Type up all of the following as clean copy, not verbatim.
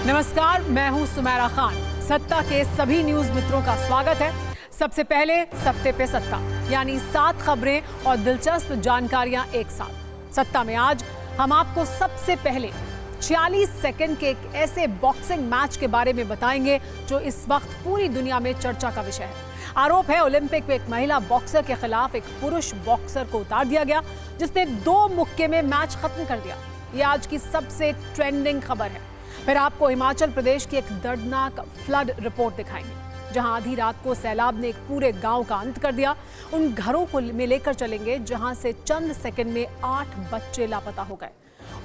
नमस्कार, मैं हूं सुमेरा खान। सत्ता के सभी न्यूज मित्रों का स्वागत है। सबसे पहले सत्ते पे सत्ता, यानी 7 खबरें और दिलचस्प जानकारियां एक साथ। सत्ता में आज हम आपको सबसे पहले 46 सेकंड के एक ऐसे बॉक्सिंग मैच के बारे में बताएंगे जो इस वक्त पूरी दुनिया में चर्चा का विषय है। आरोप है ओलंपिक में एक महिला बॉक्सर के खिलाफ एक पुरुष बॉक्सर को उतार दिया गया, जिसने 2 मुक्के में मैच खत्म कर दिया। ये आज की सबसे ट्रेंडिंग खबर है। फिर आपको हिमाचल प्रदेश की एक दर्दनाक फ्लड रिपोर्ट दिखाएंगे, जहां आधी रात को सैलाब ने एक पूरे गांव का अंत कर दिया। उन घरों को में लेकर चलेंगे जहां से चंद सेकंड में 8 बच्चे लापता हो गए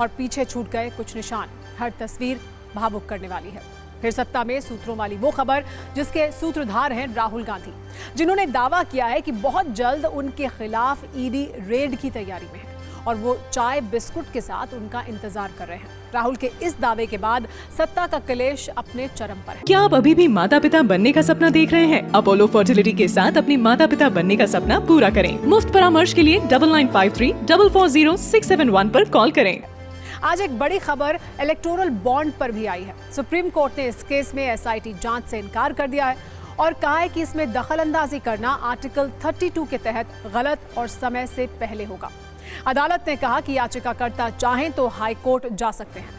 और पीछे छूट गए कुछ निशान। हर तस्वीर भावुक करने वाली है। फिर सत्ता में सूत्रों वाली वो खबर जिसके सूत्रधार हैं राहुल गांधी, जिन्होंने दावा किया है कि बहुत जल्द उनके खिलाफ ईडी रेड की तैयारी में है और वो चाय बिस्कुट के साथ उनका इंतजार कर रहे हैं। राहुल के इस दावे के बाद सत्ता का क्लेश अपने चरम पर है। क्या आप अभी भी माता पिता बनने का सपना देख रहे हैं? अपोलो फर्टिलिटी के साथ अपने माता पिता बनने का सपना पूरा करें। मुफ्त परामर्श के लिए 9953440671 पर कॉल करें। आज एक बड़ी खबर इलेक्टोरल बॉन्ड पर भी आई है। सुप्रीम कोर्ट ने इस केस में एसआईटी जांच से इनकार कर दिया है और कहा है कि इसमें दखलंदाजी करना आर्टिकल 32 के तहत गलत और समय से पहले होगा। अदालत ने कहा कि याचिकाकर्ता चाहें तो हाई कोर्ट जा सकते हैं।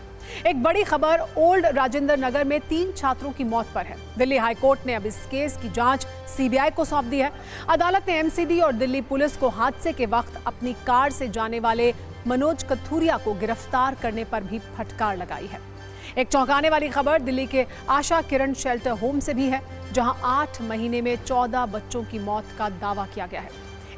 एक बड़ी खबर ओल्ड राजेंद्र नगर में 3 छात्रों की मौत पर है। दिल्ली हाई कोर्ट ने अब इस केस की जांच सीबीआई को सौंप दी है। अदालत ने एमसीडी और दिल्ली पुलिस को हादसे के वक्त अपनी कार से जाने वाले मनोज कथुरिया को गिरफ्तार करने पर भी फटकार लगाई है। एक चौंकाने वाली खबर दिल्ली के आशा किरण शेल्टर होम से भी है, जहां 8 महीने में 14 बच्चों की मौत का दावा किया गया है।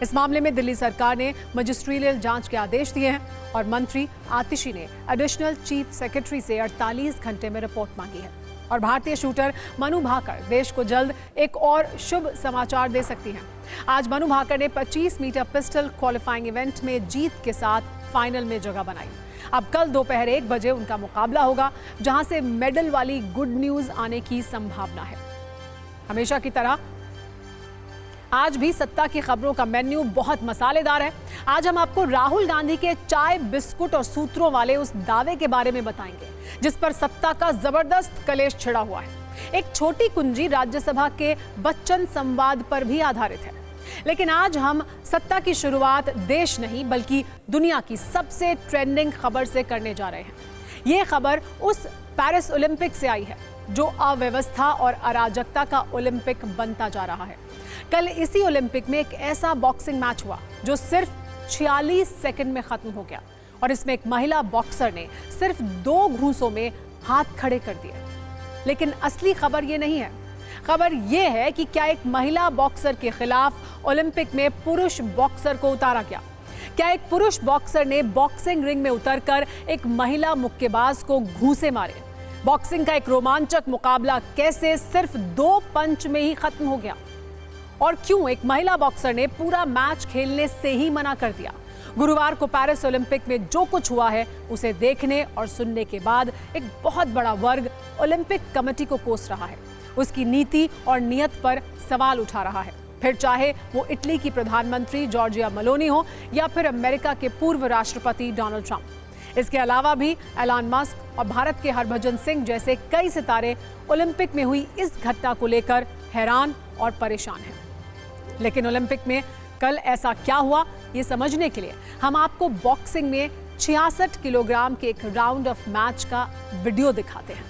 इस मामले में दिल्ली सरकार ने मजिस्ट्रियल जांच के आदेश दिए हैं और मंत्री आतिशी ने एडिशनल चीफ सेक्रेटरी से 48 घंटे में रिपोर्ट मांगी है। और भारतीय शूटर मनु भाकर देश को जल्द एक और शुभ समाचार दे सकती हैं। आज मनु भाकर ने 25 मीटर पिस्टल क्वालिफाइंग इवेंट में जीत के साथ फाइनल में जगह बनाई। अब कल दोपहर 1 बजे उनका मुकाबला होगा, जहां से मेडल वाली गुड न्यूज आने की संभावना है। हमेशा की तरह आज भी सत्ता की खबरों का मेन्यू बहुत मसालेदार है। आज हम आपको राहुल गांधी के चाय बिस्कुट और सूत्रों वाले उस दावे के बारे में बताएंगे जिस पर सत्ता का जबरदस्त कलेश छिड़ा हुआ है। एक छोटी कुंजी राज्यसभा के बच्चन संवाद पर भी आधारित है। लेकिन आज हम सत्ता की शुरुआत देश नहीं बल्कि दुनिया की सबसे ट्रेंडिंग खबर से करने जा रहे हैं। ये खबर उस पेरिस ओलंपिक से आई है जो अव्यवस्था और अराजकता का ओलंपिक बनता जा रहा है। कल इसी ओलंपिक में एक ऐसा बॉक्सिंग मैच हुआ जो सिर्फ 46 सेकंड में खत्म हो गया और इसमें एक महिला बॉक्सर ने सिर्फ 2 घूंसों में हाथ खड़े कर दिए। लेकिन असली खबर ये नहीं है। खबर ये है कि क्या एक महिला बॉक्सर के खिलाफ ओलंपिक में पुरुष बॉक्सर को उतारा गया? क्या एक पुरुष बॉक्सर ने बॉक्सिंग रिंग में उतरकर एक महिला मुक्केबाज को घूंसे मारे? बॉक्सिंग का एक रोमांचक मुकाबला कैसे सिर्फ 2 पंच में ही खत्म हो गया? और क्यों एक महिला बॉक्सर ने पूरा मैच खेलने से ही मना कर दिया? गुरुवार को पेरिस ओलंपिक में जो कुछ हुआ है उसे देखने और सुनने के बाद एक बहुत बड़ा वर्ग ओलंपिक कमेटी को कोस रहा है, उसकी नीति और नियत पर सवाल उठा रहा है। फिर चाहे वो इटली की प्रधानमंत्री जॉर्जिया मेलोनी हो या फिर अमेरिका के पूर्व राष्ट्रपति डोनाल्ड ट्रंप। इसके अलावा भी एलन मस्क और भारत के हरभजन सिंह जैसे कई सितारे ओलंपिक में हुई इस घटना को लेकर हैरान और परेशान हैं। लेकिन ओलंपिक में कल ऐसा क्या हुआ, ये समझने के लिए हम आपको बॉक्सिंग में 66 किलोग्राम के एक राउंड ऑफ मैच का वीडियो दिखाते हैं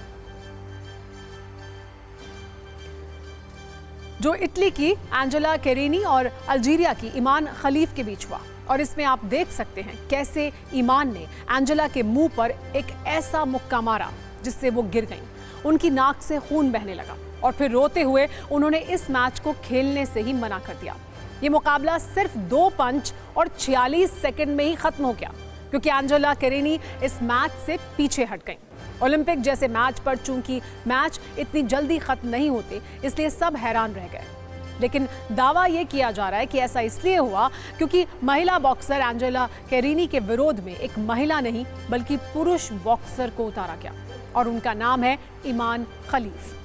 जो इटली की एंजेला केरिनी और अल्जीरिया की ईमान खलीफ के बीच हुआ। और इसमें आप देख सकते हैं कैसे ईमान ने एंजेला के मुंह पर एक ऐसा मुक्का मारा जिससे वो गिर गईं। उनकी नाक से खून बहने लगा और फिर रोते हुए उन्होंने इस मैच को खेलने से ही मना कर दिया। ये मुकाबला सिर्फ 2 पंच और 46 सेकंड में ही खत्म हो गया क्योंकि एंजेला केरिनी इस मैच से पीछे हट गईं। ओलंपिक जैसे मैच पर चूंकि मैच इतनी जल्दी खत्म नहीं होते, इसलिए सब हैरान रह गए। लेकिन दावा यह किया जा रहा है कि ऐसा इसलिए हुआ क्योंकि महिला बॉक्सर एंजेला केरिनी के विरोध में एक महिला नहीं बल्कि पुरुष बॉक्सर को उतारा गया और उनका नाम है ईमान खलीफ।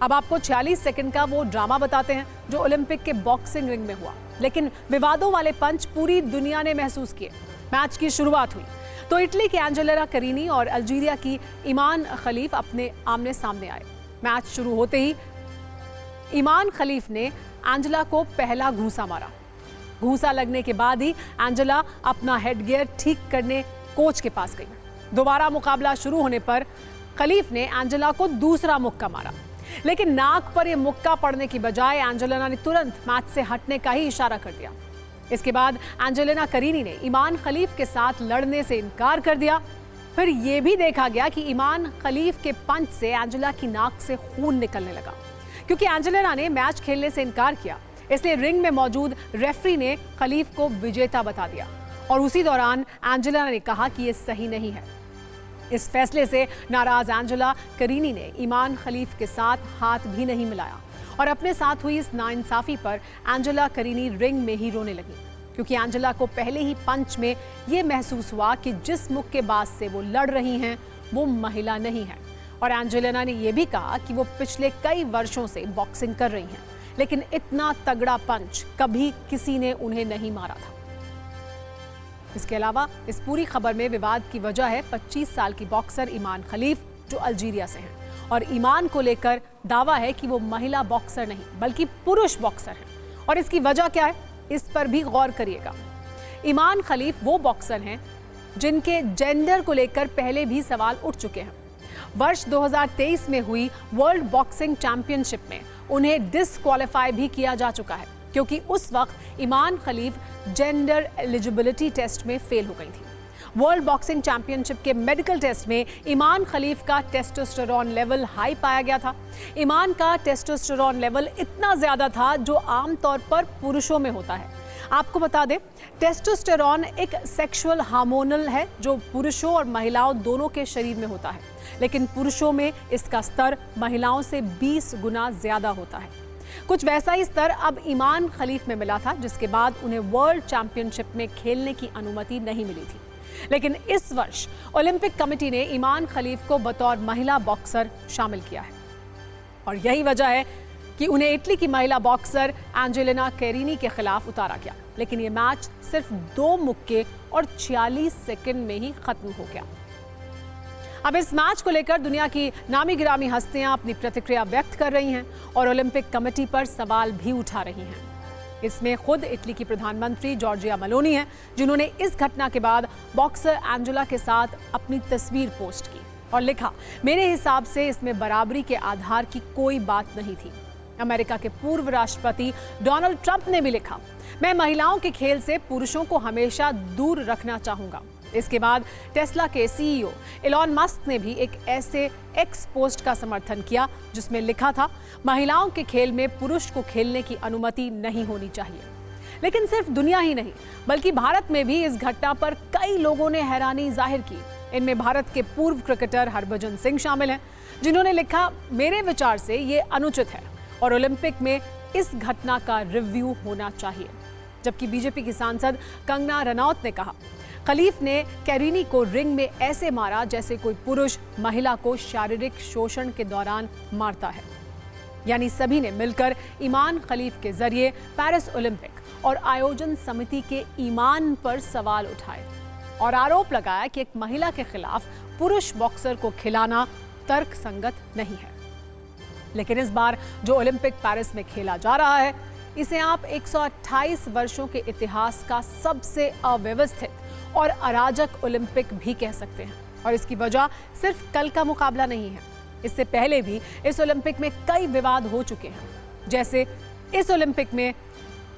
अब आपको 46 सेकंड का वो ड्रामा बताते हैं जो ओलंपिक के बॉक्सिंग रिंग में हुआ। लेकिन विवादों वाले पंच पूरी दुनिया ने महसूस किए। मैच की शुरुआत हुई, तो इटली की एंजेलिना करीनी और अल्जीरिया की ईमान खलीफ अपने आमने सामने आए। मैच शुरू होते ही ईमान खलीफ ने एंजेला को पहला घूंसा मारा। घूंसा लगने के बाद ही एंजेला अपना हेडगियर ठीक करने कोच के पास गई। दोबारा मुकाबला शुरू होने पर खलीफ ने एंजेला को दूसरा मुक्का मारा, लेकिन नाक पर यह मुक्का पड़ने की बजाय एंजेलिना ने तुरंत मैच से हटने का ही इशारा कर दिया। इसके बाद एंजेलिना करीनी ने ईमान खलीफ के साथ लड़ने से इनकार कर दिया। फिर यह भी देखा गया कि ईमान खलीफ के पंच से एंजेला की नाक से खून निकलने लगा। क्योंकि एंजेलिना ने मैच खेलने से इनकार किया, इसलिए रिंग में मौजूद रेफरी ने खलीफ को विजेता बता दिया और उसी दौरान एंजेलिना ने कहा कि यह सही नहीं है। इस फैसले से नाराज एंजेला करीनी ने ईमान खलीफ के साथ हाथ भी नहीं मिलाया और अपने साथ हुई इस नाइंसाफी पर एंजेला करीनी रिंग में ही रोने लगी, क्योंकि एंजेला को पहले ही पंच में यह महसूस हुआ कि जिस मुक्केबाज से वो लड़ रही हैं वो महिला नहीं है। और एंजेलिना ने यह भी कहा कि वो पिछले कई वर्षों से बॉक्सिंग कर रही हैं, लेकिन इतना तगड़ा पंच कभी किसी ने उन्हें नहीं मारा था। इसके अलावा इस पूरी खबर में विवाद की वजह है 25 साल की बॉक्सर ईमान खलीफ, जो अल्जीरिया से हैं, और ईमान को लेकर दावा है कि वो महिला बॉक्सर नहीं बल्कि पुरुष बॉक्सर हैं। और इसकी वजह क्या है, इस पर भी गौर करिएगा। ईमान खलीफ वो बॉक्सर हैं जिनके जेंडर को लेकर पहले भी सवाल उठ चुके हैं। वर्ष 2023 में हुई वर्ल्ड बॉक्सिंग चैंपियनशिप में उन्हें डिसक्वालीफाई भी किया जा चुका है, क्योंकि उस वक्त ईमान खलीफ जेंडर एलिजिबिलिटी टेस्ट में फेल हो गई थी। वर्ल्ड बॉक्सिंग चैंपियनशिप के मेडिकल टेस्ट में ईमान खलीफ का टेस्टोस्टेरोन लेवल हाई पाया गया था। ईमान का टेस्टोस्टेरोन लेवल इतना ज्यादा था जो आमतौर पर पुरुषों में होता है। आपको बता दें, टेस्टोस्टेरोन एक सेक्सुअल हार्मोनल है जो पुरुषों और महिलाओं दोनों के शरीर में होता है, लेकिन पुरुषों में इसका स्तर महिलाओं से 20 गुना ज्यादा होता है। कुछ वैसा ही स्तर अब ईमान खलीफ में मिला था, जिसके बाद उन्हें वर्ल्ड चैंपियनशिप में खेलने की अनुमति नहीं मिली थी। लेकिन इस वर्ष ओलंपिक कमेटी ने ईमान खलीफ को बतौर महिला बॉक्सर शामिल किया है और यही वजह है कि उन्हें इटली की महिला बॉक्सर एंजेलिना कैरीनी के खिलाफ उतारा गया। लेकिन ये मैच सिर्फ 2 मुक्के और 46 सेकंड में ही खत्म हो गया। अब इस मैच को लेकर दुनिया की नामी गिरामी हस्तियां अपनी प्रतिक्रिया व्यक्त कर रही हैं और ओलंपिक कमेटी पर सवाल भी उठा रही हैं। इसमें खुद इटली की प्रधानमंत्री जॉर्जिया मेलोनी हैं, जिन्होंने इस घटना के बाद बॉक्सर एंजेला के साथ अपनी तस्वीर पोस्ट की और लिखा, मेरे हिसाब से इसमें बराबरी के आधार की कोई बात नहीं थी। अमेरिका के पूर्व राष्ट्रपति डोनाल्ड ट्रंप ने भी लिखा, मैं महिलाओं के खेल से पुरुषों को हमेशा दूर रखना चाहूंगा। इसके बाद टेस्ला के सीईओ एलॉन मस्क ने भी एक ऐसे एक्स पोस्ट का समर्थन किया जिसमें लिखा था, महिलाओं के खेल में पुरुष को खेलने की अनुमति नहीं होनी चाहिए। लेकिन सिर्फ दुनिया ही नहीं बल्कि भारत में भी इस घटना पर कई लोगों ने हैरानी जाहिर की। इनमें भारत के पूर्व क्रिकेटर हरभजन सिंह शामिल हैं, जिन्होंने लिखा, मेरे विचार से ये अनुचित है और ओलंपिक में इस घटना का रिव्यू होना चाहिए। जबकि बीजेपी की सांसद कंगना रनौत ने कहा, खलीफ ने कैरीनी को रिंग में ऐसे मारा जैसे कोई पुरुष महिला को शारीरिक शोषण के दौरान मारता है। यानी सभी ने मिलकर ईमान खलीफ के जरिए पेरिस ओलंपिक और आयोजन समिति के ईमान पर सवाल उठाए और आरोप लगाया कि एक महिला के खिलाफ पुरुष बॉक्सर को खिलाना तर्कसंगत नहीं है। लेकिन इस बार जो ओलंपिक पेरिस में खेला जा रहा है, इसे आप 128 वर्षों के इतिहास का सबसे अव्यवस्थित और अराजक ओलंपिक भी कह सकते हैं। और इसकी वजह सिर्फ कल का मुकाबला नहीं है, इससे पहले भी इस ओलंपिक में कई विवाद हो चुके हैं। जैसे इस ओलंपिक में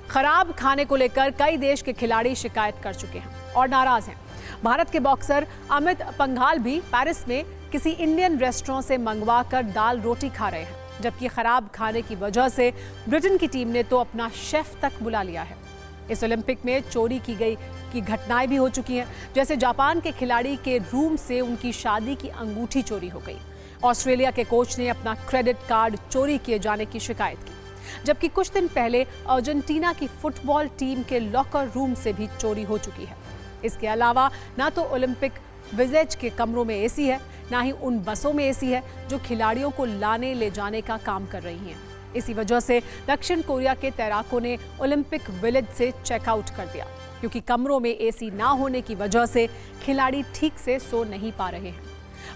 खराब खाने को लेकर कई देश के खिलाड़ी शिकायत कर चुके हैं और नाराज हैं। भारत के बॉक्सर अमित पंघाल भी पेरिस में किसी इंडियन रेस्टोरेंट से मंगवा कर दाल रोटी खा रहे हैं, जबकि खराब खाने की वजह से ब्रिटेन की टीम ने तो अपना शेफ तक बुला लिया है। इस ओलंपिक में चोरी की गई की घटनाएं भी हो चुकी हैं, जैसे जापान के खिलाड़ी के रूम से उनकी शादी की अंगूठी चोरी हो गई। ऑस्ट्रेलिया के कोच ने अपना क्रेडिट कार्ड चोरी किए जाने की शिकायत की, जबकि कुछ दिन पहले अर्जेंटीना की फुटबॉल टीम के लॉकर रूम से भी चोरी हो चुकी है। इसके अलावा ना तो ओलंपिक विलेज के कमरों में एसी है, ना ही उन बसों में एसी है जो खिलाड़ियों को लाने ले जाने का काम कर रही हैं। इसी वजह से दक्षिण कोरिया के तैराकों ने ओलंपिक विलेज से चेकआउट कर दिया, क्योंकि कमरों में एसी ना होने की वजह से खिलाड़ी ठीक से सो नहीं पा रहे हैं।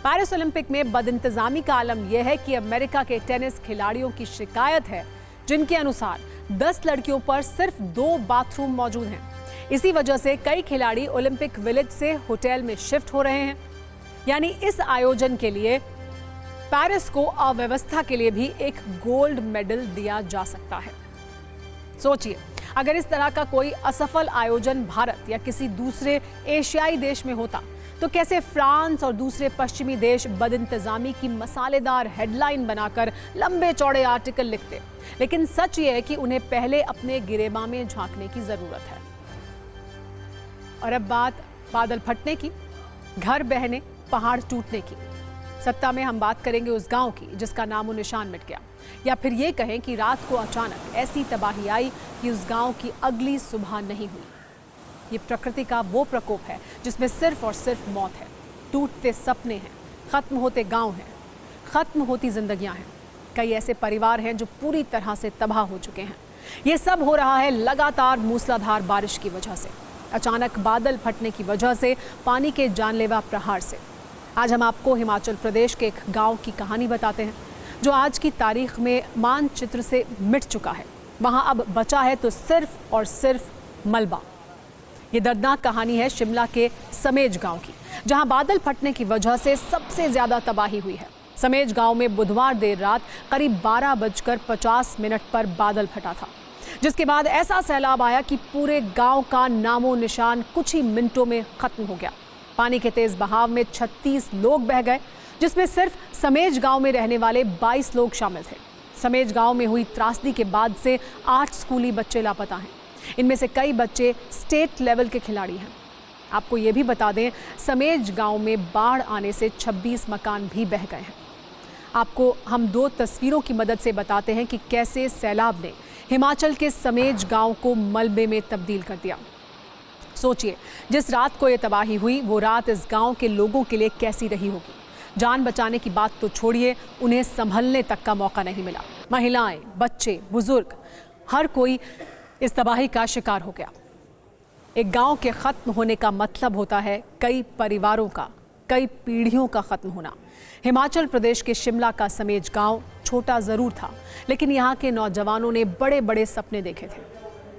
पेरिस ओलंपिक में बदइंतजामी का आलम यह है कि अमेरिका के टेनिस खिलाड़ियों की शिकायत है, जिनके अनुसार 10 लड़कियों पर सिर्फ 2 बाथरूम मौजूद हैं। इसी वजह से कई खिलाड़ी ओलंपिक विलेज से होटल में शिफ्ट हो रहे हैं। यानी इस आयोजन के लिए पेरिस को अव्यवस्था के लिए भी एक गोल्ड मेडल दिया जा सकता है। सोचिए, अगर इस तरह का कोई असफल आयोजन भारत या किसी दूसरे एशियाई देश में होता तो कैसे फ्रांस और दूसरे पश्चिमी देश बदइंतजामी की मसालेदार हेडलाइन बनाकर लंबे चौड़े आर्टिकल लिखते। लेकिन सच ये है कि उन्हें पहले अपने गिरेबां में झांकने की जरूरत है। और अब बात बादल फटने की, घर बहने, पहाड़ टूटने की। सत्ता में हम बात करेंगे उस गांव की जिसका नामो निशान मिट गया, या फिर ये कहें कि रात को अचानक ऐसी तबाही आई कि उस गांव की अगली सुबह नहीं हुई। ये प्रकृति का वो प्रकोप है जिसमें सिर्फ और सिर्फ मौत है, टूटते सपने हैं, खत्म होते गांव हैं, खत्म होती जिंदगियां हैं। कई ऐसे परिवार हैं जो पूरी तरह से तबाह हो चुके हैं। ये सब हो रहा है लगातार मूसलाधार बारिश की वजह से, अचानक बादल फटने की वजह से, पानी के जानलेवा प्रहार से। आज हम आपको हिमाचल प्रदेश के एक गांव की कहानी बताते हैं जो आज की तारीख में मानचित्र से मिट चुका है। वहां अब बचा है तो सिर्फ और सिर्फ मलबा। ये दर्दनाक कहानी है शिमला के समेज गांव की, जहां बादल फटने की वजह से सबसे ज्यादा तबाही हुई है। समेज गांव में बुधवार देर रात करीब 12:50 पर बादल फटा था, जिसके बाद ऐसा सैलाब आया कि पूरे गांव का नामो निशान कुछ ही मिनटों में खत्म हो गया। पानी के तेज बहाव में 36 लोग बह गए, जिसमें सिर्फ समेज गांव में रहने वाले 22 लोग शामिल थे। समेज गांव में हुई त्रासदी के बाद से 8 स्कूली बच्चे लापता हैं। इनमें से कई बच्चे स्टेट लेवल के खिलाड़ी हैं। आपको ये भी बता दें, समेज गांव में बाढ़ आने से 26 मकान भी बह गए हैं। आपको हम 2 तस्वीरों की मदद से बताते हैं कि कैसे सैलाब ने हिमाचल के समेज गांव को मलबे में तब्दील कर दिया। सोचिए, जिस रात को ये तबाही हुई वो रात इस गांव के लोगों के लिए कैसी रही होगी। जान बचाने की बात तो छोड़िए, उन्हें संभलने तक का मौका नहीं मिला। महिलाएं, बच्चे, बुजुर्ग, हर कोई इस तबाही का शिकार हो गया। एक गांव के खत्म होने का मतलब होता है कई परिवारों का, कई पीढ़ियों का खत्म होना। हिमाचल प्रदेश के शिमला का समेज गांव छोटा जरूर था, लेकिन यहाँ के नौजवानों ने बड़े बड़े सपने देखे थे।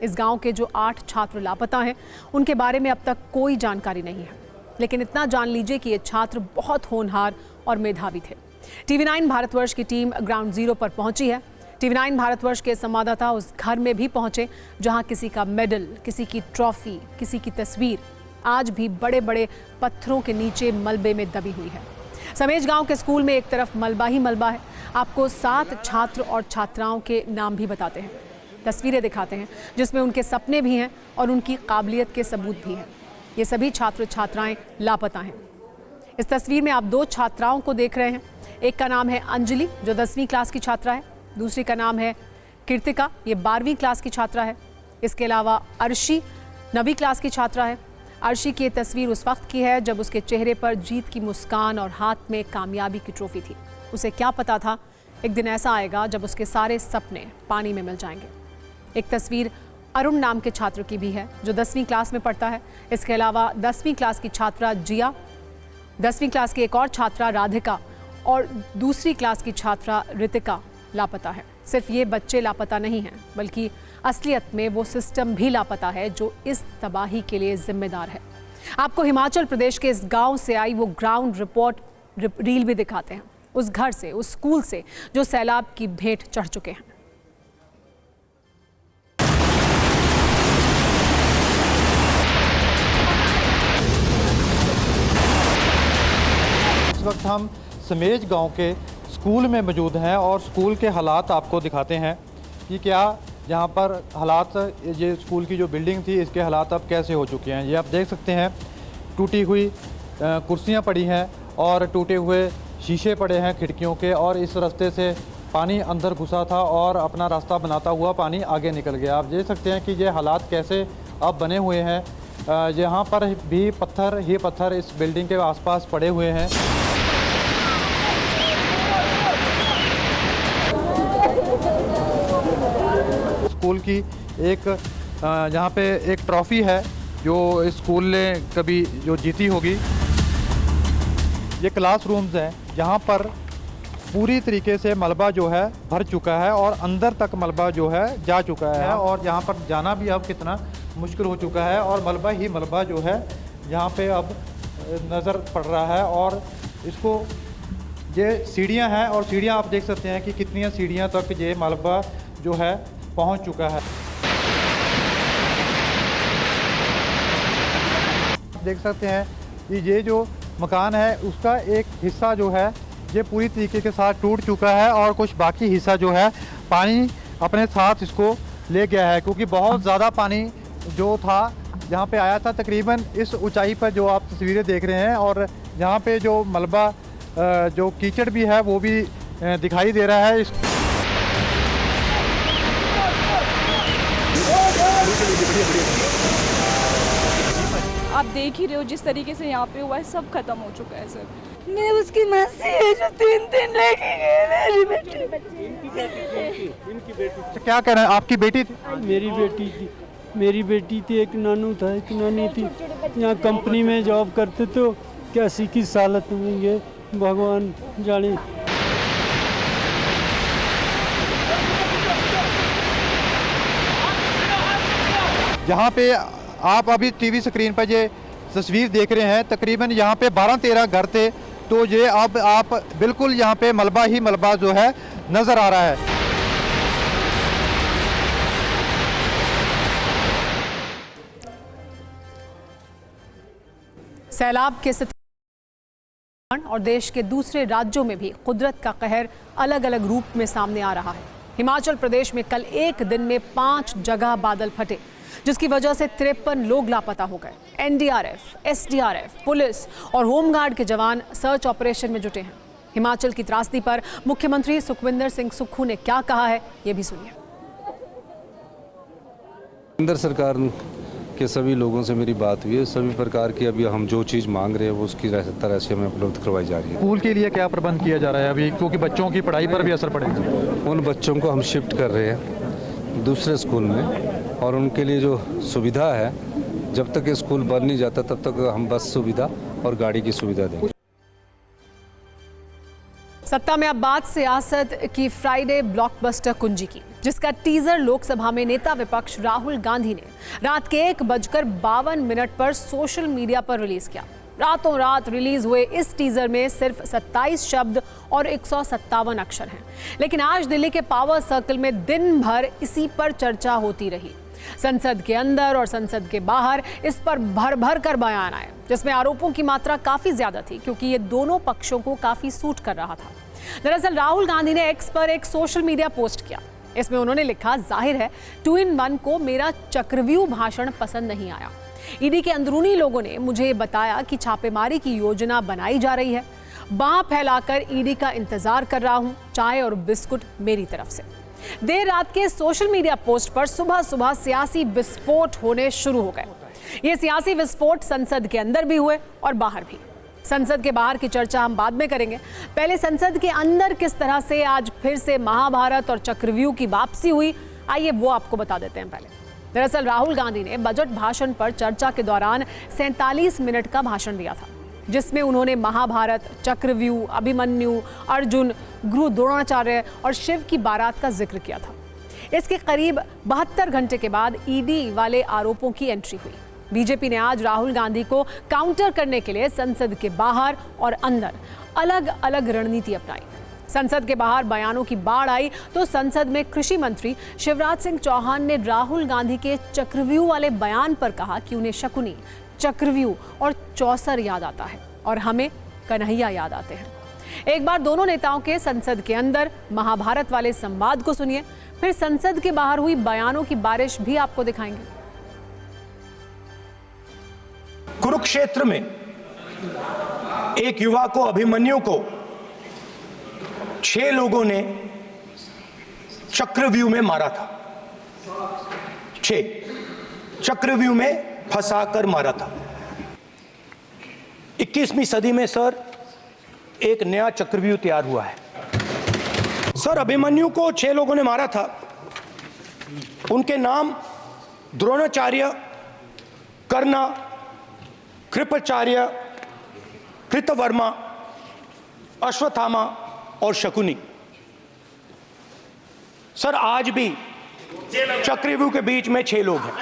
इस गांव के जो 8 छात्र लापता हैं, उनके बारे में अब तक कोई जानकारी नहीं है, लेकिन इतना जान लीजिए कि ये छात्र बहुत होनहार और मेधावी थे। TV9 भारतवर्ष की टीम ग्राउंड जीरो पर पहुंची है। TV9 भारतवर्ष के संवाददाता उस घर में भी पहुंचे जहां किसी का मेडल, किसी की ट्रॉफी, किसी की तस्वीर आज भी बड़े बड़े पत्थरों के नीचे मलबे में दबी हुई है। समेज गांव के स्कूल में एक तरफ मलबा ही मलबा है। आपको 7 छात्र और छात्राओं के नाम भी बताते हैं, तस्वीरें दिखाते हैं जिसमें उनके सपने भी हैं और उनकी काबिलियत के सबूत भी हैं। ये सभी छात्र छात्राएं लापता हैं। इस तस्वीर में आप 2 छात्राओं को देख रहे हैं। एक का नाम है अंजलि, जो 10वीं क्लास की छात्रा है। दूसरी का नाम है कीर्तिका, ये 12वीं क्लास की छात्रा है। इसके अलावा अर्शी 9वीं क्लास की छात्रा है। अर्शी की ये तस्वीर उस वक्त की है जब उसके चेहरे पर जीत की मुस्कान और हाथ में कामयाबी की ट्रॉफी थी। उसे क्या पता था एक दिन ऐसा आएगा जब उसके सारे सपने पानी में मिल जाएंगे। एक तस्वीर अरुण नाम के छात्र की भी है जो 10वीं क्लास में पढ़ता है। इसके अलावा 10वीं क्लास की छात्रा जिया, 10वीं क्लास की एक और छात्रा राधिका और दूसरी क्लास की छात्रा रितिका लापता है। सिर्फ ये बच्चे लापता नहीं हैं, बल्कि असलियत में वो सिस्टम भी लापता है जो इस तबाही के लिए जिम्मेदार है। आपको हिमाचल प्रदेश के इस गांव से आई वो ग्राउंड रिपोर्ट रील भी दिखाते हैं, उस घर से, उस स्कूल से जो सैलाब की भेंट चढ़ चुके हैं। इस वक्त हम समेज गांव के स्कूल में मौजूद हैं और स्कूल के हालात आपको दिखाते हैं कि क्या यहाँ पर हालात, ये स्कूल की जो बिल्डिंग थी इसके हालात अब कैसे हो चुके हैं। ये आप देख सकते हैं, टूटी हुई कुर्सियाँ पड़ी हैं और टूटे हुए शीशे पड़े हैं खिड़कियों के, और इस रास्ते से पानी अंदर घुसा था और अपना रास्ता बनाता हुआ पानी आगे निकल गया। आप देख सकते हैं कि ये हालात कैसे अब बने हुए हैं। यहाँ पर भी पत्थर ही पत्थर इस बिल्डिंग के आसपास पड़े हुए हैं। स्कूल की एक यहाँ पे एक ट्रॉफ़ी है जो इस स्कूल ने कभी जो जीती होगी। ये क्लासरूम्स हैं जहाँ पर पूरी तरीके से मलबा जो है भर चुका है और अंदर तक मलबा जो है जा चुका है और यहाँ पर जाना भी अब कितना मुश्किल हो चुका है और मलबा ही मलबा जो है यहाँ पे अब नज़र पड़ रहा है। और इसको ये सीढ़ियाँ हैं और सीढ़ियाँ आप देख सकते हैं कि कितनी सीढ़ियाँ तक ये मलबा जो है पहुँच चुका है। देख सकते हैं कि ये जो मकान है उसका एक हिस्सा जो है ये पूरी तरीके के साथ टूट चुका है और कुछ बाकी हिस्सा जो है पानी अपने साथ इसको ले गया है, क्योंकि बहुत ज़्यादा पानी जो था यहाँ पे आया था तकरीबन इस ऊंचाई पर जो आप तस्वीरें देख रहे हैं। और यहाँ पे जो मलबा जो कीचड़ भी है वो भी दिखाई दे रहा है। आप देख ही रहे हो जिस तरीके से यहाँ पे हुआ है, सब खत्म हो चुका है सर। मैं उसकी मौसी है जो 3 दिन लेके गए मेरी बेटी। इनकी बेटी क्या कह रहे हैं? आपकी बेटी थी? मेरी बेटी थी, मेरी बेटी थी, एक नानू था, एक नानी थी। यहाँ कंपनी में जॉब करते तो कैसी किस हालत में ये भगवान जाने। यहाँ पे आप अभी टीवी स्क्रीन पर ये तस्वीर देख रहे हैं, तकरीबन यहाँ पे 12-13 घर थे, तो ये अब आप बिल्कुल यहाँ पे मलबा ही मलबा जो है नज़र आ रहा है। सैलाब के और देश के दूसरे राज्यों में भी कुदरत का कहर अलग अलग रूप में सामने आ रहा है। हिमाचल प्रदेश में कल एक दिन में 5 जगह बादल फटे, जिसकी वजह से 53 लोग लापता हो गए। एनडीआरएफ, एसडीआरएफ, पुलिस और होमगार्ड के जवान सर्च ऑपरेशन में जुटे हैं। हिमाचल की त्रासदी पर मुख्यमंत्री सुखविंदर सिंह सुक्खू ने क्या कहा है, ये भी सुनिए। केंद्र सरकार के सभी लोगों से मेरी बात हुई है, सभी प्रकार की अभी हम जो चीज़ मांग रहे हैं वो उसकी तरह से हमें उपलब्ध करवाई जा रही है। स्कूल के लिए क्या प्रबंध किया जा रहा है अभी, क्योंकि बच्चों की पढ़ाई पर भी असर पड़ेगा? उन बच्चों को हम शिफ्ट कर रहे हैं दूसरे स्कूल में और उनके लिए जो सुविधा है, जब तक ये स्कूल बन नहीं जाता तब तक हम बस सुविधा और गाड़ी की सुविधा देंगे। सत्ता में अब बात सियासत की फ्राइडे ब्लॉकबस्टर कुंजी की, जिसका टीजर लोकसभा में नेता विपक्ष राहुल गांधी ने रात के 1:52 पर सोशल मीडिया पर रिलीज किया। रातों रात रिलीज हुए इस टीजर में सिर्फ 27 शब्द और 157 अक्षर हैं, लेकिन आज दिल्ली के पावर सर्कल में दिन भर इसी पर चर्चा होती रही। संसद के अंदर और संसद के बाहर इस पर भर भर कर बयान आए, जिसमें आरोपों की मात्रा काफी ज्यादा थी, क्योंकि ये दोनों पक्षों को काफी सूट कर रहा था। दरअसल राहुल गांधी ने एक्स पर एक सोशल मीडिया पोस्ट किया। इसमें उन्होंने लिखा, जाहिर है 2-in-1 को मेरा चक्रव्यूह भाषण पसंद नहीं आया। ईडी के अंदरूनी लोगों ने मुझे बताया कि छापेमारी की योजना बनाई जा रही है। बांह फैलाकर ईडी का इंतजार कर रहा हूं, चाय और बिस्कुट मेरी तरफ से। देर रात के सोशल मीडिया पोस्ट पर सुबह सुबह सियासी विस्फोट होने शुरू हो गए। ये सियासी विस्फोट संसद के अंदर भी हुए और बाहर भी। संसद के बाहर की चर्चा हम बाद में करेंगे, पहले संसद के अंदर किस तरह से आज फिर से महाभारत और चक्रव्यूह की वापसी हुई, आइए वो आपको बता देते हैं। पहले दरअसल राहुल गांधी ने बजट भाषण पर चर्चा के दौरान 47 मिनट का भाषण दिया था, जिसमें उन्होंने महाभारत, चक्रव्यूह, अभिमन्यु, अर्जुन, गुरु द्रोणाचार्य और शिव की बारात का जिक्र किया था। इसके करीब 72 घंटे के बाद ईडी वाले आरोपों की एंट्री हुई। बीजेपी ने आज राहुल गांधी को काउंटर करने के लिए संसद के बाहर और अंदर अलग अलग रणनीति अपनाई। संसद के बाहर बयानों की बाढ़ आई तो संसद में कृषि मंत्री शिवराज सिंह चौहान ने राहुल गांधी के चक्रव्यूह वाले बयान पर कहा कि उन्हें शकुनी, चक्रव्यूह और चौसर याद आता है और हमें कन्हैया याद आते हैं। एक बार दोनों नेताओं के संसद के अंदर महाभारत वाले संवाद को सुनिए, फिर संसद के बाहर हुई बयानों की बारिश भी आपको दिखाएंगे। कुरुक्षेत्र में एक युवा को, अभिमन्यु को 6 लोगों ने चक्रव्यूह में मारा था। 6 चक्रव्यूह में फंसाकर मारा था। 21वीं सदी में सर एक नया चक्रव्यूह तैयार हुआ है। सर अभिमन्यु को 6 लोगों ने मारा था, उनके नाम द्रोणाचार्य, कर्ण, कृपाचार्य, कृतवर्मा, अश्वत्थामा और शकुनी। सर, आज भी चक्रव्यूह के बीच में 6 लोग हैं।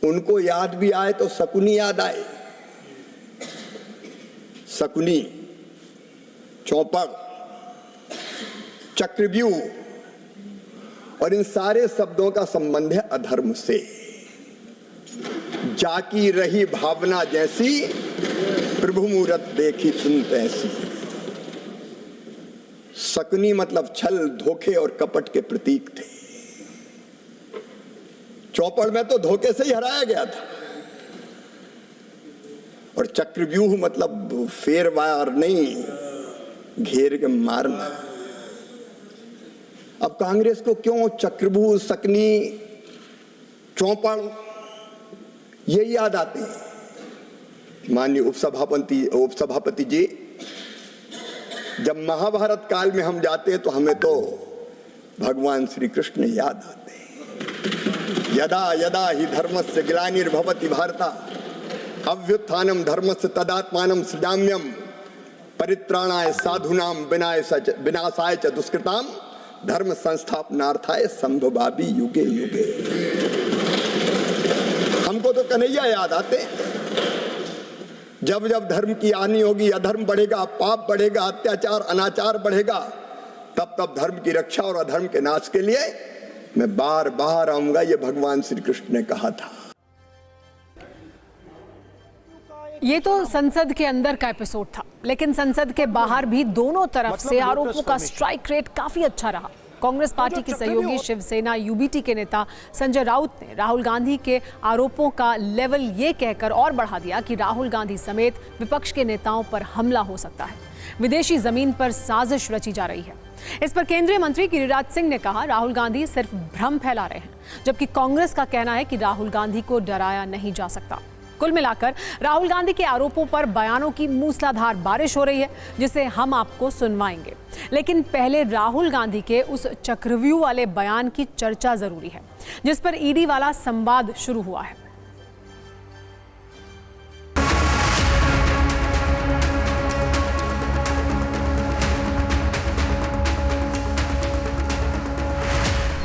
उनको याद भी आए तो शकुनी याद आए। शकुनी, चौपड़, चक्रव्यूह, और इन सारे शब्दों का संबंध है अधर्म से। जाकी रही भावना जैसी, प्रभु मूरत देखी सुनत ऐसी। शकुनी मतलब छल, धोखे और कपट के प्रतीक थे। चौपड़ में तो धोखे से ही हराया गया था। और चक्रव्यूह मतलब फेरवार नहीं, घेर के मारना। अब कांग्रेस को क्यों चक्रव्यूह, सकनी, चौपड़ ये याद आते हैं? माननीय उपसभापति जी, जब महाभारत काल में हम जाते हैं तो हमें तो भगवान श्री कृष्ण याद आते हैं। यदा यदा ही धर्मस्य ग्लानिर्भवति भारत अभ्युत्थानम धर्मस्य तदात्मानं सृजाम्यहम् परित्राणाय साधूनां विनाशाय च दुष्कृतां धर्म संस्थापनार्थाय संभवामि युगे युगे। हमको तो कन्हैया याद आते हैं। जब जब धर्म की हानि होगी, अधर्म बढ़ेगा, पाप बढ़ेगा, अत्याचार अनाचार बढ़ेगा, तब तब धर्म की रक्षा और अधर्म के नाश के लिए मैं बार बार आऊंगा, ये भगवान श्री कृष्ण ने कहा था। ये तो संसद के अंदर का एपिसोड था, लेकिन संसद के बाहर भी दोनों तरफ से आरोपों का स्ट्राइक रेट काफी अच्छा रहा। कांग्रेस पार्टी की सहयोगी शिवसेना यूबीटी के नेता संजय राउत ने राहुल गांधी के आरोपों का लेवल ये कहकर और बढ़ा दिया कि राहुल गांधी समेत विपक्ष के नेताओं पर हमला हो सकता है, विदेशी जमीन पर साजिश रची जा रही है। इस पर केंद्रीय मंत्री गिरिराज सिंह ने कहा, राहुल गांधी सिर्फ भ्रम फैला रहे हैं, जबकि कांग्रेस का कहना है कि राहुल गांधी को डराया नहीं जा सकता। कुल मिलाकर राहुल गांधी के आरोपों पर बयानों की मूसलाधार बारिश हो रही है, जिसे हम आपको सुनवाएंगे। लेकिन पहले राहुल गांधी के उस चक्रव्यूह वाले बयान की चर्चा जरूरी है, जिस पर ईडी वाला संवाद शुरू हुआ है।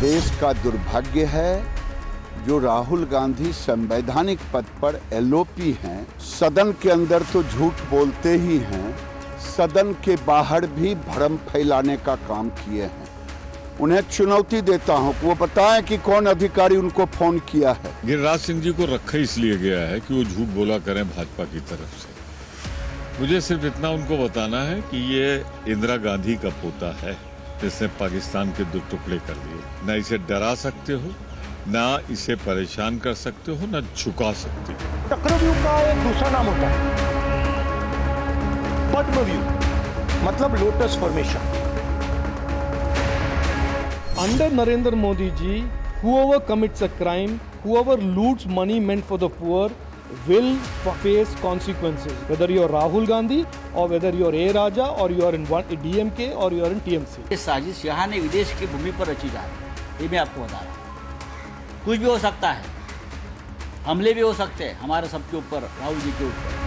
देश का दुर्भाग्य है जो राहुल गांधी संवैधानिक पद पर एलओपी हैं, सदन के अंदर तो झूठ बोलते ही हैं, सदन के बाहर भी भ्रम फैलाने का काम किए हैं। उन्हें चुनौती देता हूं कि वो बताएं कि कौन अधिकारी उनको फोन किया है। गिरिराज सिंह जी को रखा इसलिए गया है कि वो झूठ बोला करें भाजपा की तरफ से। मुझे सिर्फ इतना उनको बताना है कि ये इंदिरा गांधी का पोता है, जिसने पाकिस्तान के 2 टुकड़े कर दिए। न इसे डरा सकते हो, ना इसे परेशान कर सकते हो, ना झुका सकते हो। चक्रव्यूह का एक दूसरा नाम होता है पद्मव्यूह, मतलब lotus formation. Under Narendra Modi ji, whoever commits a crime, whoever loots money meant for the poor will face consequences, whether you are Rahul Gandhi or whether you are A Raja or you are in DMK or you are in TMC. ये साजिश यहाँ ने विदेश की भूमि पर रची जा रही है, ये मैं आपको बता रहा हूँ। कुछ भी हो सकता है, हमले भी हो सकते हैं हमारे सबके ऊपर, राहुल जी के ऊपर।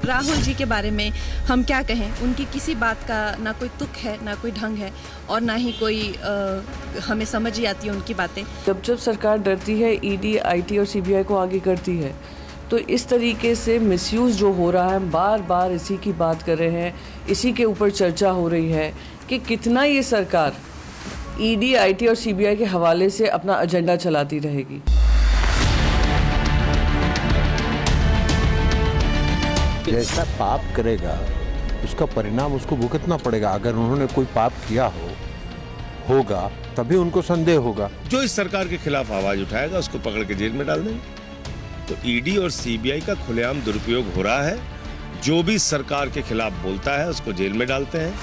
राहुल जी के बारे में हम क्या कहें, उनकी किसी बात का ना कोई तुक है, ना कोई ढंग है, और ना ही कोई हमें समझ ही आती है उनकी बातें। जब जब सरकार डरती है, ईडी, आईटी और सीबीआई को आगे करती है, तो इस तरीके से मिसयूज़ जो हो रहा है, बार बार इसी की बात कर रहे हैं, इसी के ऊपर चर्चा हो रही है कि कितना ये सरकार ईडी, आईटी और सीबीआई के हवाले से अपना एजेंडा चलाती रहेगी। जैसा पाप करेगा उसका परिणाम उसको भुगतना पड़ेगा। अगर उन्होंने कोई पाप किया होगा तभी उनको संदेह होगा। जो इस सरकार के खिलाफ आवाज उठाएगा उसको पकड़ के जेल में डाल देंगे। तो ईडी और सीबीआई का खुलेआम दुरुपयोग हो रहा है। जो भी सरकार के खिलाफ बोलता है उसको जेल में डालते हैं।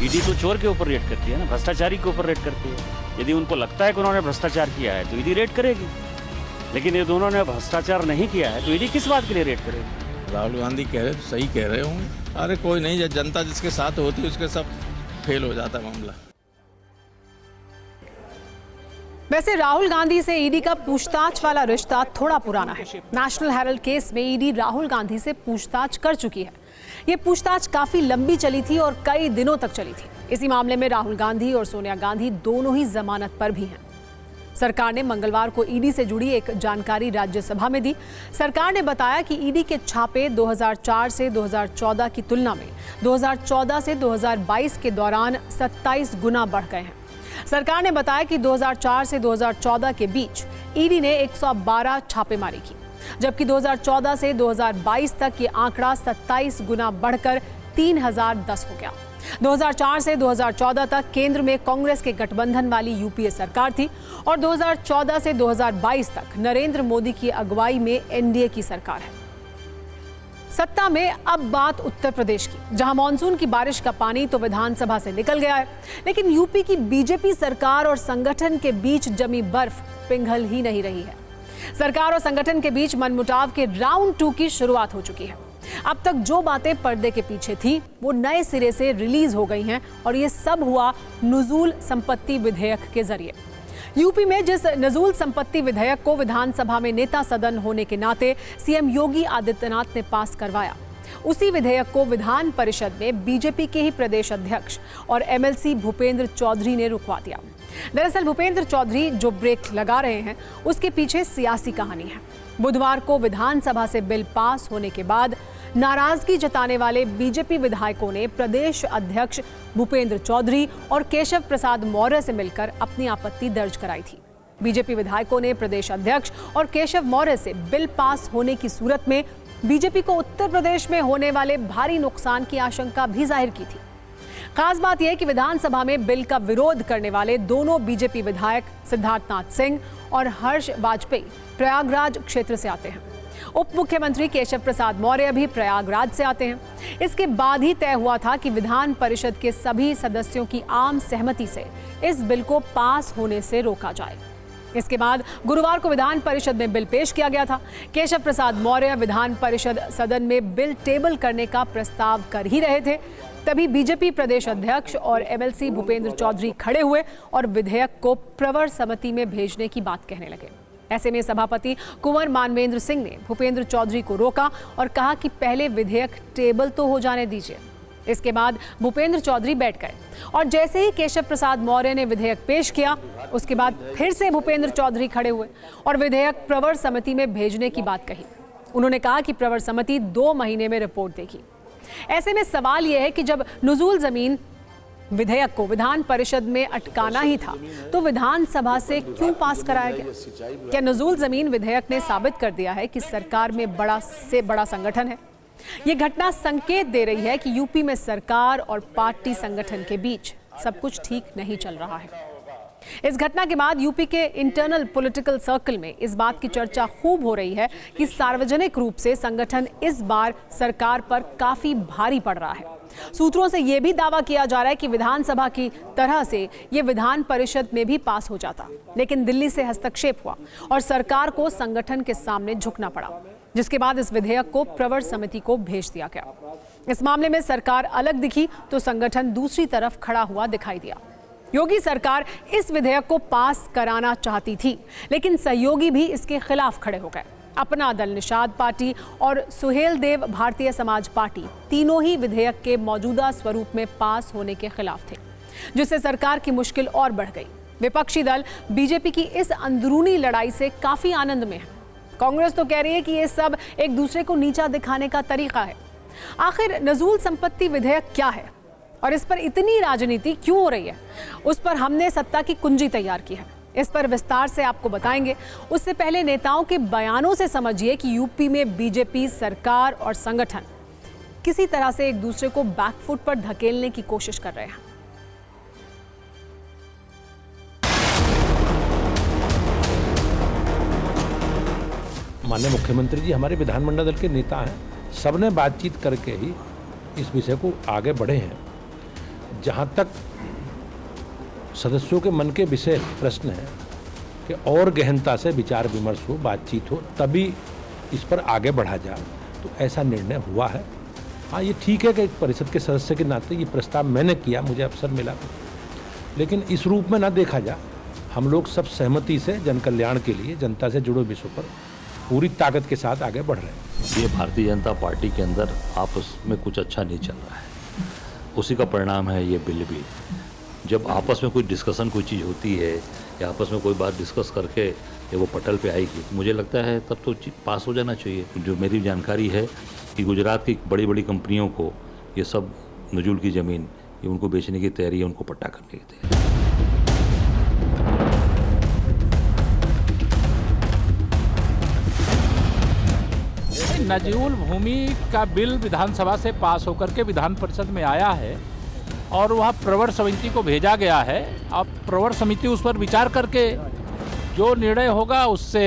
ईडी तो चोर के ऊपर रेड करती है ना, भ्रष्टाचारी के ऊपर रेड करती है। यदि उनको लगता है कि उन्होंने भ्रष्टाचार किया है तो ईडी रेड करेगी, लेकिन यदि उन्होंने भ्रष्टाचार नहीं किया है तो ईडी किस बात के लिए रेड करेगी? राहुल गांधी कह रहे तो सही कह रहे होंगे। अरे कोई नहीं, जनता जिसके साथ होती है उसके सब फेल हो जाता है मामला। वैसे राहुल गांधी से ईडी का पूछताछ वाला रिश्ता थोड़ा पुराना है। नेशनल हेराल्ड केस में ईडी राहुल गांधी से पूछताछ कर चुकी है। ये पूछताछ काफी लंबी चली थी और कई दिनों तक चली थी। इसी मामले में राहुल गांधी और सोनिया गांधी दोनों ही जमानत पर भी हैं। सरकार ने मंगलवार को ईडी से जुड़ी एक जानकारी राज्यसभा में दी। सरकार ने बताया कि ईडी के छापे 2004 से 2014 की तुलना में 2014 से 2022 के दौरान 27 गुना बढ़ गए हैं। सरकार ने बताया कि 2004 से 2014 के बीच ईडी ने 112 छापेमारी की, जबकि 2014 से 2022 तक ये आंकड़ा 27 गुना बढ़कर 3010 हो गया। 2004 से 2014 तक केंद्र में कांग्रेस के गठबंधन वाली यूपीए सरकार थी और 2014 से 2022 तक नरेंद्र मोदी की अगुवाई में एनडीए की सरकार है। सत्ता में अब बात उत्तर प्रदेश की, जहां मानसून की बारिश का पानी तो विधानसभा से निकल गया है, लेकिन यूपी की बीजेपी सरकार और संगठन के बीच जमी बर्फ पिघल ही नहीं रही है। सरकार और संगठन के बीच मनमुटाव के राउंड 2 की शुरुआत हो चुकी है। अब तक जो बातें पर्दे के पीछे थी वो नए सिरे से रिलीज हो गई हैं और ये सब हुआ नुजूल संपत्ति विधेयक के जरिए। यूपी में जिस नजूल संपत्ति विधेयक को विधानसभा में नेता सदन होने के नाते सीएम योगी आदित्यनाथ ने पास करवाया, उसी विधेयक को विधान परिषद में बीजेपी के ही प्रदेश अध्यक्ष और एमएलसी भूपेंद्र चौधरी ने रुकवा दिया। दरअसल भूपेंद्र चौधरी जो ब्रेक लगा रहे हैं उसके पीछे सियासी कहानी है। बुधवार को विधानसभा से बिल पास होने के बाद नाराजगी जताने वाले बीजेपी विधायकों ने प्रदेश अध्यक्ष भूपेंद्र चौधरी और केशव प्रसाद मौर्य से मिलकर अपनी आपत्ति दर्ज कराई थी। बीजेपी विधायकों ने प्रदेश अध्यक्ष और केशव मौर्य से बिल पास होने की सूरत में बीजेपी को उत्तर प्रदेश में होने वाले भारी नुकसान की आशंका भी जाहिर की थी। खास बात यह कि विधानसभा में बिल का विरोध करने वाले दोनों बीजेपी विधायक सिद्धार्थनाथ सिंह और हर्ष वाजपेयी प्रयागराज क्षेत्र से आते हैं। उप मुख्यमंत्री केशव प्रसाद मौर्य भी प्रयागराज से आते हैं। इसके बाद ही तय हुआ था कि विधान परिषद के सभी सदस्यों की आम सहमति से इस बिल को पास होने से रोका जाए। इसके बाद गुरुवार को विधान परिषद में बिल पेश किया गया था। केशव प्रसाद मौर्य विधान परिषद सदन में बिल टेबल करने का प्रस्ताव कर ही रहे थे, तभी बीजेपी प्रदेश अध्यक्ष और एमएलसी भूपेंद्र चौधरी खड़े हुए और विधेयक को प्रवर समिति में भेजने की बात कहने लगे। ऐसे में सभापति कुंवर मानवेंद्र सिंह ने भूपेंद्र चौधरी को रोका और कहा कि पहले विधेयक टेबल तो हो जाने दीजिए। इसके बाद भूपेंद्र चौधरी बैठ गए और जैसे ही केशव प्रसाद मौर्य ने विधेयक पेश किया, उसके बाद फिर से भूपेंद्र चौधरी खड़े हुए और विधेयक प्रवर समिति में भेजने की बात कही। उन्होंने कहा कि प्रवर समिति 2 महीने में रिपोर्ट देगी। ऐसे में सवाल यह है कि जब नुजूल जमीन विधेयक को विधान परिषद में अटकाना ही था तो विधानसभा से क्यों पास कराया गया? क्या नजूल जमीन विधेयक ने साबित कर दिया है कि सरकार में बड़ा से बड़ा संगठन है? ये घटना संकेत दे रही है कि यूपी में सरकार और पार्टी संगठन के बीच सब कुछ ठीक नहीं चल रहा है। इस घटना के बाद यूपी के इंटरनल पॉलिटिकल सर्कल में इस बात की चर्चा खूब हो रही है कि सार्वजनिक रूप से संगठन इस बार सरकार पर काफी भारी पड़ रहा है। सूत्रों से यह भी दावा किया जा रहा है कि विधानसभा की तरह से यह विधान परिषद में भी पास हो जाता, लेकिन दिल्ली से हस्तक्षेप हुआ और सरकार को संगठन के सामने झुकना पड़ा, जिसके बाद इस विधेयक को प्रवर समिति को भेज दिया गया। इस मामले में सरकार अलग दिखी तो संगठन दूसरी तरफ खड़ा हुआ दिखाई दिया। योगी सरकार इस विधेयक को पास कराना चाहती थी, लेकिन सहयोगी भी इसके खिलाफ खड़े हो गए। अपना दल निषाद पार्टी और सुहेल देव भारतीय समाज पार्टी तीनों ही विधेयक के मौजूदा स्वरूप में पास होने के खिलाफ थे, जिससे सरकार की मुश्किल और बढ़ गई। विपक्षी दल बीजेपी की इस अंदरूनी लड़ाई से काफी आनंद में है। कांग्रेस तो कह रही है कि ये सब एक दूसरे को नीचा दिखाने का तरीका है। आखिर नजूल संपत्ति विधेयक क्या है और इस पर इतनी राजनीति क्यों हो रही है, उस पर हमने सत्ता की कुंजी तैयार की है। इस पर विस्तार से आपको बताएंगे। उससे पहले नेताओं के बयानों से समझिए कि यूपी में बीजेपी सरकार और संगठन किसी तरह से एक दूसरे को बैकफुट पर धकेलने की कोशिश कर रहे हैं। माननीय मुख्यमंत्री जी हमारे विधानमंडल दल के नेता हैं, सबने बातचीत करके ही इस विषय को आगे बढ़े हैं। जहां तक सदस्यों के मन के विषय प्रश्न है कि और गहनता से विचार विमर्श हो, बातचीत हो, तभी इस पर आगे बढ़ा जाए। तो ऐसा निर्णय हुआ है। हाँ, ये ठीक है कि एक परिषद के सदस्य के नाते ये प्रस्ताव मैंने किया, मुझे अवसर मिला, लेकिन इस रूप में ना देखा जा। हम लोग सब सहमति से जन कल्याण के लिए, जनता से जुड़े विषयों पर पूरी ताकत के साथ आगे बढ़ रहे हैं। ये भारतीय जनता पार्टी के अंदर आपस में कुछ अच्छा नहीं चल रहा है, उसी का परिणाम है ये बिल भी। जब आपस में कोई डिस्कशन, कोई चीज़ होती है या आपस में कोई बात डिस्कस करके ये वो पटल पे आएगी, मुझे लगता है तब तो पास हो जाना चाहिए। जो मेरी जानकारी है कि गुजरात की बड़ी बड़ी कंपनियों को ये सब नजूल की ज़मीन ये उनको बेचने की तैयारी है, उनको पट्टा करने की तैयारी। नजूल भूमि का बिल विधानसभा से पास होकर के विधान परिषद में आया है और वह प्रवर समिति को भेजा गया है। अब प्रवर समिति उस पर विचार करके जो निर्णय होगा उससे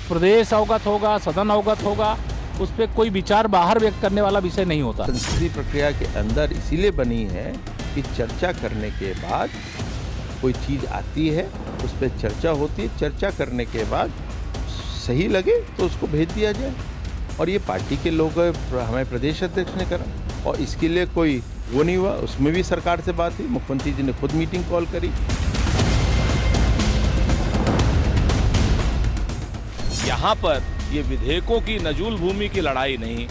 प्रदेश अवगत होगा, सदन अवगत होगा। उस पर कोई विचार बाहर व्यक्त करने वाला विषय नहीं होता। संसदीय प्रक्रिया के अंदर इसीलिए बनी है कि चर्चा करने के बाद कोई चीज़ आती है, उस पर चर्चा होती है, चर्चा करने के बाद सही लगे तो उसको भेज दिया जाए। और ये पार्टी के लोग, हमें प्रदेश अध्यक्ष ने करा और इसके लिए कोई वो नहीं हुआ। उसमें भी सरकार से बात हुई, मुख्यमंत्री जी ने खुद मीटिंग कॉल करी। यहाँ पर ये विधेयकों की नजूल भूमि की लड़ाई नहीं,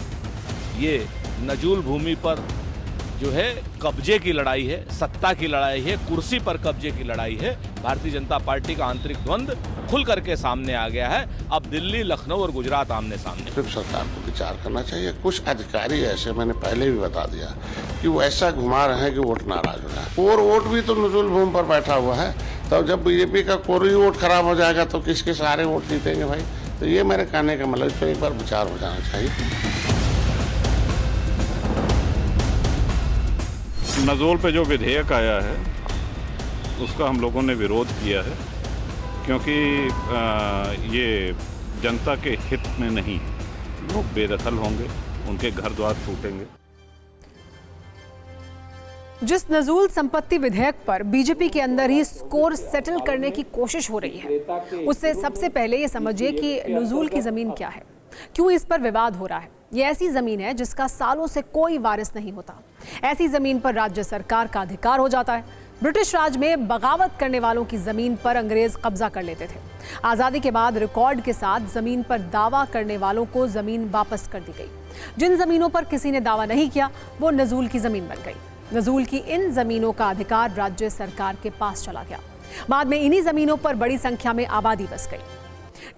ये नजूल भूमि पर जो है कब्जे की लड़ाई है, सत्ता की लड़ाई है, कुर्सी पर कब्जे की लड़ाई है। भारतीय जनता पार्टी का आंतरिक द्वंद्व खुल करके सामने आ गया है। अब दिल्ली, लखनऊ और गुजरात आमने सामने। सिर्फ सरकार को विचार करना चाहिए। कुछ अधिकारी ऐसे, मैंने पहले भी बता दिया, कि वो ऐसा घुमा रहे हैं कि वोट नाराज हो जाए। और वोट भी तो नजूल भूमि पर बैठा हुआ है, तो जब बीजेपी का कोई वोट खराब हो जाएगा तो किसके सारे वोट जीतेंगे भाई। तो ये मेरे कहने का मतलब, इस पर एक बार विचार हो जाना चाहिए। नजूल पे जो विधेयक आया है उसका हम लोगों ने विरोध किया है, क्योंकि ये जनता के हित में नहीं है। लोग बेदखल होंगे, उनके घर द्वार छूटेंगे। जिस नजूल संपत्ति विधेयक पर बीजेपी के अंदर ही स्कोर सेटल करने की कोशिश हो रही है, उससे सबसे पहले ये समझिए कि नजूल की जमीन क्या है, क्यों इस पर विवाद हो रहा है। ये ऐसी जमीन है जिसका सालों से कोई वारिस नहीं होता। ऐसी जमीन पर राज्य सरकार का अधिकार हो जाता है। ब्रिटिश राज में बगावत करने वालों की जमीन पर अंग्रेज कब्जा कर लेते थे। आज़ादी के बाद रिकॉर्ड के साथ जमीन पर दावा करने वालों को जमीन वापस कर दी गई। जिन जमीनों पर किसी ने दावा नहीं किया वो नजूल की जमीन बन गई। नजूल की इन जमीनों का अधिकार राज्य सरकार के पास चला गया। बाद में इन्हीं जमीनों पर बड़ी संख्या में आबादी बस गई।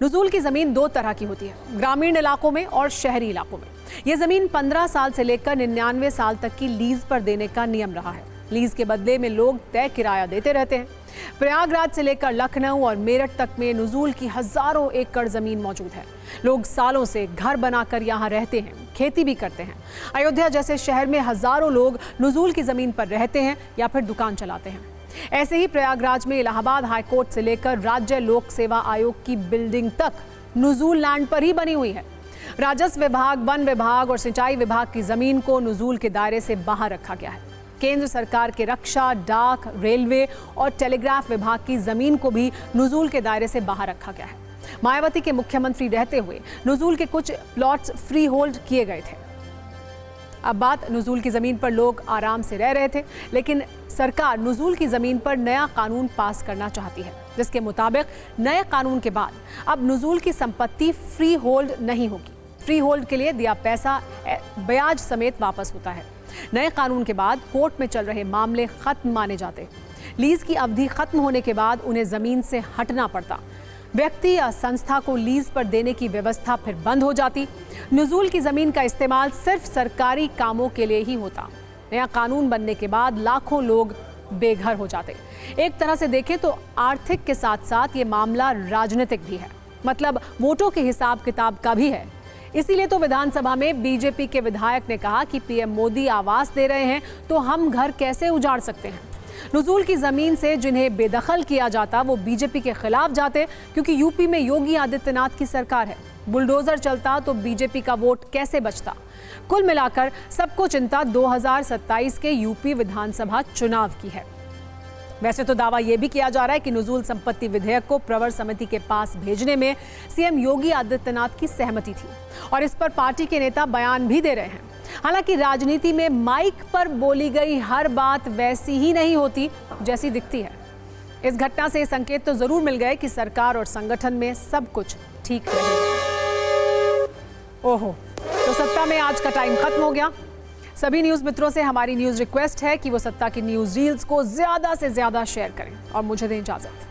नजूल की जमीन दो तरह की होती है, ग्रामीण इलाकों में और शहरी इलाकों में। यह जमीन 15 साल से लेकर 99 साल तक की लीज पर देने का नियम रहा है। लीज के बदले में लोग तय किराया देते रहते हैं। प्रयागराज से लेकर लखनऊ और मेरठ तक में नजूल की हजारों एकड़ जमीन मौजूद है। लोग सालों से घर बनाकर यहाँ रहते हैं, खेती भी करते हैं। अयोध्या जैसे शहर में हजारों लोग नजूल की जमीन पर रहते हैं या फिर दुकान चलाते हैं। ऐसे ही प्रयागराज में इलाहाबाद हाईकोर्ट से लेकर राज्य लोक सेवा आयोग की बिल्डिंग तक नजूल लैंड पर ही बनी हुई है। राजस्व विभाग, वन विभाग और सिंचाई विभाग की जमीन को नजूल के दायरे से बाहर रखा गया है। केंद्र सरकार के रक्षा, डाक, रेलवे और टेलीग्राफ विभाग की जमीन को भी नजूल के दायरे से बाहर रखा गया है। मायावती के मुख्यमंत्री रहते हुए नजूल के कुछ प्लॉट्स फ्री होल्ड किए गए थे। अब बात नजूल की जमीन पर लोग आराम से रह रहे थे, लेकिन सरकार नजूल की जमीन पर नया कानून पास करना चाहती है, जिसके मुताबिक नए कानून के बाद अब नजूल की संपत्ति फ्री होल्ड नहीं होगी। फ्री होल्ड के लिए दिया पैसा ब्याज समेत वापस होता है। नए कानून के बाद कोर्ट में चल रहे मामले खत्म माने जाते। लीज की अवधि खत्म होने के बाद उन्हें जमीन से हटना पड़ता। व्यक्ति या संस्था को लीज पर देने की व्यवस्था फिर बंद हो जाती। नजूल की जमीन का इस्तेमाल सिर्फ सरकारी कामों के लिए ही होता। नया कानून बनने के बाद लाखों लोग बेघर हो जाते। एक तरह से देखें तो आर्थिक के साथ साथ ये मामला राजनीतिक भी है, मतलब वोटों के हिसाब किताब का भी है। इसीलिए तो विधानसभा में बीजेपी के विधायक ने कहा कि पीएम मोदी आवास दे रहे हैं तो हम घर कैसे उजाड़ सकते हैं। नजूल की जमीन से जिन्हें बेदखल किया जाता वो बीजेपी के खिलाफ जाते, क्योंकि यूपी में योगी आदित्यनाथ की सरकार है। बुलडोजर चलता तो बीजेपी का वोट कैसे बचता। कुल मिलाकर सबको चिंता 2027 के यूपी विधानसभा चुनाव की है। वैसे तो दावा यह भी किया जा रहा है कि नुज़ूल संपत्ति विधेयक को प्रवर समिति के पास भेजने में सीएम योगी आदित्यनाथ की सहमति थी और इस पर पार्टी के नेता बयान भी दे रहे हैं। हालांकि राजनीति में माइक पर बोली गई हर बात वैसी ही नहीं होती जैसी दिखती है। इस घटना से संकेत तो जरूर मिल गए कि सरकार और संगठन में सब कुछ ठीक नहीं है। ओहो, तो सत्ता में आज का टाइम खत्म हो गया। सभी न्यूज़ मित्रों से हमारी न्यूज़ रिक्वेस्ट है कि वो सत्ता की न्यूज़ रील्स को ज़्यादा से ज़्यादा शेयर करें और मुझे दें इजाज़त।